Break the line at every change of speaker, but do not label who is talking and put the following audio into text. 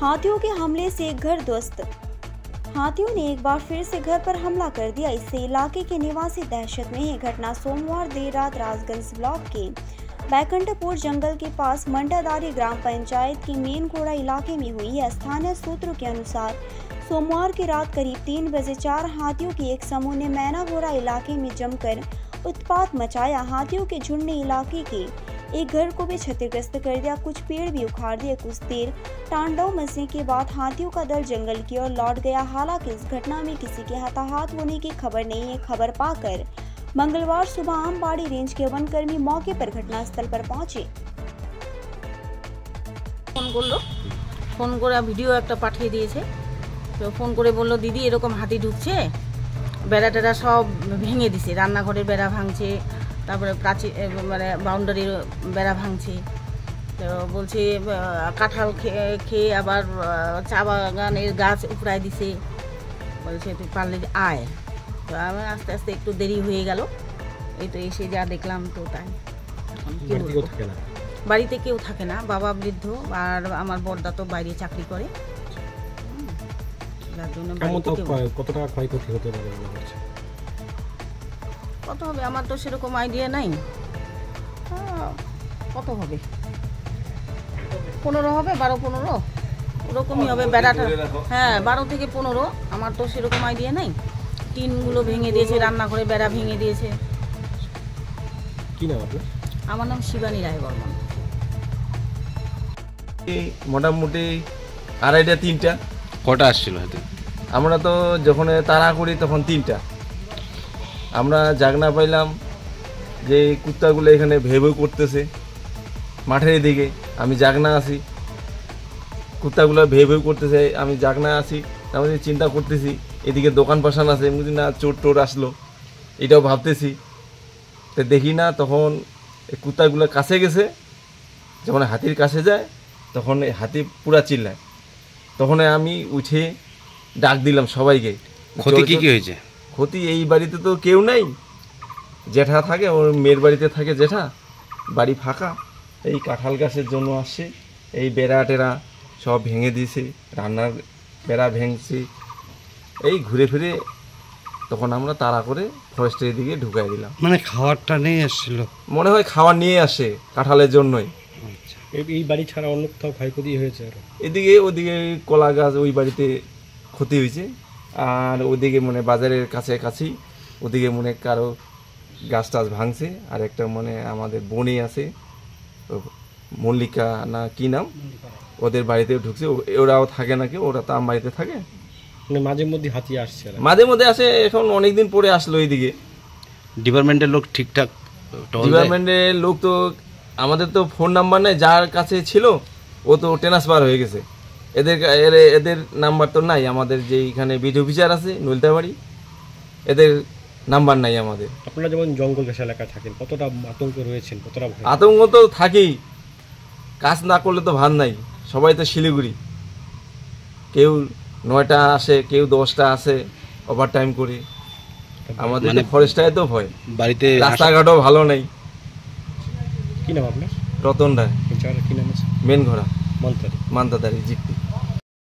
हाथियों के हमले से घर ध्वस्त। हाथियों ने एक बार फिर से घर पर हमला कर दिया। इससे इलाके के निवासी दहशत में है। घटना सोमवार देर रात राजगंज ब्लॉक के बैकुंठपुर जंगल के पास मंडादारी ग्राम पंचायत के मेनघोड़ा इलाके में हुई है। स्थानीय सूत्रों के अनुसार सोमवार की रात करीब 3 बजे 4 हाथियों के एक समूह ने मैनाघोड़ा इलाके में जमकर उत्पात मचाया। हाथियों के झुंड ने इलाके के एक घर को भी क्षतिग्रस्त कर दिया, कुछ पेड़ भी उखाड़ दिए। कुछ देर तांडव मचने के बाद हाथियों का दल जंगल की ओर लौट गया। हालांकि इस घटना में किसी के हताहत होने की खबर नहीं है। खबर पाकर मंगलवार सुबह आमबाड़ी रेंज के वनकर्मी मौके पर घटनास्थल पर पहुंचे।
फोन করে ভিডিও একটা পাঠিয়ে দিয়েছে। তো ফোন করে বলল দিদি এরকম হাতি ঢুকছে, বেড়া টেড়া সব ভেঙে দিছে, রান্নাঘরের বেড়া ভাঙছে, তারপরে প্রাচীর মানে বাউন্ডারির বেড়া ভাঙছে। তো বলছে কাঁঠাল খেয়ে আবার চা বাগানের গাছ উপড়ায় দিছে। বলছে তুই পারলে আয়। তো আমি আস্তে আস্তে একটু দেরি হয়ে গেল। এই তো এসে যা দেখলাম তো তাই। বাড়িতে কেউ থাকে না, বাবা বৃদ্ধ আর আমার বড়দা তো বাইরে চাকরি করে।
কত টাকা ক্ষয়ক্ষতি হতে পারে?
কত হবে আমার তো সেরকম আইডিয়া নাই। কত হবে? 15 হবে, 12-15 ওরকমই হবে বেড়াটা। হ্যাঁ 12 থেকে 15। আমার তো সেরকম আইডিয়া নাই। টিনগুলো ভেঙে দিয়েছে, রান্নাঘরে বেড়া ভেঙে দিয়েছে।
কি নাম আপনার?
আমার নাম শিবানী রায় বর্মন।
মোটামুটি 2:30-3টা।
কটা আসছিল হাতে?
আমরা তো যখন তাড়া করি তখন 3টা। আমরা জাগনা পাইলাম যে কুত্তাগুলো এখানে ভেউ করতেছে মাঠের দিকে। আমি জাগনা আছি, কুত্তাগুলো ভেউ করতেছে, আমি জাগনা আছি। আমি চিন্তা করতেছি এদিকে দোকান পাশান আছে, এমনি না চোর টোর আসলো এটাও ভাবতেছি। তো দেখি না, তখন এই কুত্তাগুলো কাছে গেছে। যখন হাতির কাছে যায় তখন হাতি পুরা চিল্লায়। তখন আমি উঠে ডাক দিলাম সবাইকে।
ক্ষতি কি কি হয়েছে?
ক্ষতি এই বাড়িতে তো কেউ নেই, জেঠা থাকে, ওর মেয়ের বাড়িতে থাকে জেঠা, বাড়ি ফাঁকা। এই কাঁঠাল গাছের জন্য আসছে, এই বেড়া টেরা সব ভেঙে দিয়েছে, রান্নার বেড়া ভেঙছে। এই ঘুরে ফিরে তখন আমরা তাড়া করে ফরেস্টের দিকে ঢুকাই দিলাম।
মানে খাবারটা নিয়ে এসেছিল
মনে হয়, খাবার নিয়ে আসে কাঁঠালের জন্যই।
এই বাড়ি ছাড়া অন্য কোথাও ক্ষয়ক্ষতি হয়েছে? আর
এদিকে ওদিকে কলা গাছ ওই বাড়িতে ক্ষতি হয়েছে। আর ওদিকে মানে বাজারের কাছাকাছি ওদিকে মনে কারো গাছ টাছ ভাঙছে। আর একটা মানে আমাদের বনে আছে মল্লিকা না কি নাম, ওদের বাড়িতেও ঢুকছে। ওরাও থাকে নাকি, ওরা তো আম বাড়িতে থাকে।
মানে মাঝে মধ্যে হাতি আসছে?
মাঝে মধ্যে আসে, এখন অনেকদিন পরে আসলো এইদিকে।
ডিপার্টমেন্টের লোক ঠিকঠাক?
ডিপার্টমেন্টের লোক তো আমাদের তো ফোন নাম্বার নেই, যার কাছে ছিল ও তো ট্রান্সফার হয়ে গেছে। এদের নাম্বার তো নাই আমাদের। যে এখানে বিডি অফিসার আছে নলতাবাড়ি, এদের নাম্বার নাই আমাদের।
আপনারা যেমন জঙ্গল ঘেঁষা এলাকায় থাকেন, কতটা আতঙ্ক রয়েছেন? কতটা
আতঙ্ক তো থাকেই, কাজ না করলে তো ভাত নাই। সবাই তো শিলিগুড়ি, কেউ 9টা আসে, কেউ 10টা আসে, ওভার টাইম করি। আমাদের ফরেস্টায় তো ভয়,
বাড়িতে
রাস্তাঘাটও ভালো নেই।
কি নাম আপনার?
রতন রায়।
কি নাম আছে?
মেনঘোড়া
মান্তাদারি
জিপি।